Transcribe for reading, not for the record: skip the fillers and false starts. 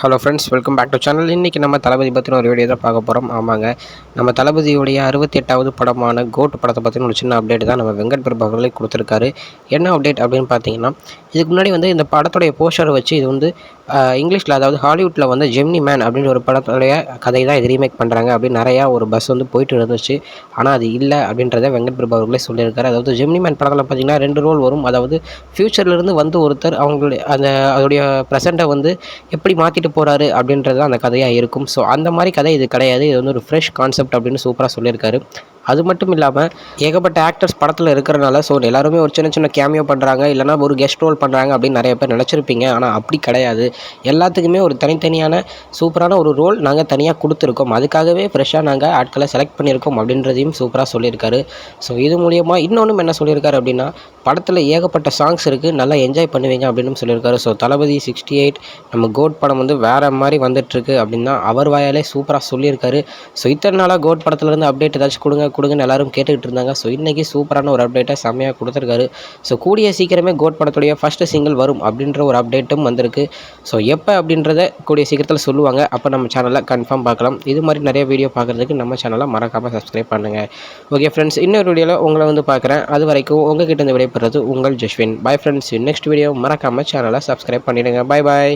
Hello friends, welcome back to channel. இன்றைக்கி நம்ம தளபதி பற்றின ஒரு வீடியோ தான் பார்க்க போகிறோம். ஆமாங்க, நம்ம தளபதியுடைய 68வது படமான கோட் படத்தை பற்றின ஒரு சின்ன அப்டேட் தான் நம்ம வெங்கட் பிரபு அவர்களே கொடுத்துருக்காரு. என்ன அப்டேட் அப்படின்னு பார்த்தீங்கன்னா, இதுக்கு முன்னாடி இந்த படத்துடைய போஸ்டரை வச்சு இது இங்கிலீஷில், அதாவது ஹாலிவுட்டில் ஜெமினி மேன் அப்படின்ற ஒரு படத்துடைய கதை தான் இது ரீமேக் பண்ணுறாங்க அப்படின்னு நிறையா ஒரு பஸ் போயிட்டு இருந்துச்சு. ஆனால் அது இல்லை அப்படின்றத வெங்கட் பிரபு அவர்களே சொல்லியிருக்காரு. அதாவது ஜெமினி மேன் படத்தில் பார்த்தீங்கன்னா 2 ரோல் வரும். அதாவது ஃப்யூச்சர்லேருந்து ஒருத்தர் அவங்களுடைய அதோடைய ப்ரெசென்ட்டை எப்படி மாற்றிட்டு போகிறாரு அப்படின்றது தான் அந்த கதையாக இருக்கும். ஸோ அந்த மாதிரி கதை இது கிடையாது. இது ஒரு ஃப்ரெஷ் கான்செப்ட் அப்படின்னு சூப்பராக சொல்லியிருக்காரு. அது மட்டும் இல்லாமல் ஏகப்பட்ட ஆக்டர்ஸ் படத்தில் இருக்கிறனால எல்லாருமே ஒரு சின்ன சின்ன கேமியோ பண்ணுறாங்க, இல்லைனா ஒரு கெஸ்ட் ரோல் பண்ணுறாங்க அப்படின்னு நிறைய பேர் நினச்சிருப்பீங்க. ஆனால் அப்படி கிடையாது. எல்லாத்துக்குமே ஒரு தனித்தனியான சூப்பரான ஒரு ரோல் நாங்கள் தனியாக கொடுத்துருக்கோம். அதுக்காகவே ஃப்ரெஷ்ஷாக நாங்கள் ஆட்களை செலக்ட் பண்ணியிருக்கோம் அப்படின்றதையும் சூப்பராக சொல்லியிருக்காரு. ஸோ இது மூலியமாக இன்னொன்றும் என்ன சொல்லியிருக்காரு அப்படின்னா, படத்தில் ஏகப்பட்ட சாங்ஸ் இருக்குது, நல்லா என்ஜாய் பண்ணுவீங்க அப்படின்னு சொல்லியிருக்காரு. ஸோ தளபதி 68 நம்ம கோட் படம் வேறு மாதிரி வந்துட்டுருக்கு அப்படின்னு தான் அவர் வாயாலே சூப்பராக சொல்லியிருக்காரு. ஸோ இத்தனை நாளாக கோட் படத்துலேருந்து அப்டேட் ஏதாச்சும் கொடுங்கன்னு எல்லாரும் கேட்டுக்கிட்டு இருந்தாங்க. ஸோ இன்றைக்கி சூப்பரான ஒரு அப்டேட்டை செம்மையாக கொடுத்துருக்காரு. ஸோ கூடிய சீக்கிரமே கோட் படத்துடைய ஃபஸ்ட்டு சிங்கிள் வரும் அப்படின்ற ஒரு அப்டேட்டும் வந்திருக்கு. ஸோ எப்போ அப்படின்றத கூடிய சீக்கிரத்தில் சொல்லுவாங்க. அப்போ நம்ம சேனலில் கன்ஃபார்ம் பார்க்கலாம். இது மாதிரி நிறைய வீடியோ பார்க்குறதுக்கு நம்ம சேனலை மறக்காமல் சப்ஸ்கிரைப் பண்ணுங்கள். ஓகே ஃப்ரெண்ட்ஸ், இன்னொரு வீடியோவில் உங்களை பார்க்குறேன். அது வரைக்கும் உங்ககிட்ட இருந்து விடைபெறுறது உங்கள் Jaswin. Bye friends, next video மறக்காமல் சேனலை சப்ஸ்கிரைப் பண்ணிடுங்க. Bye bye.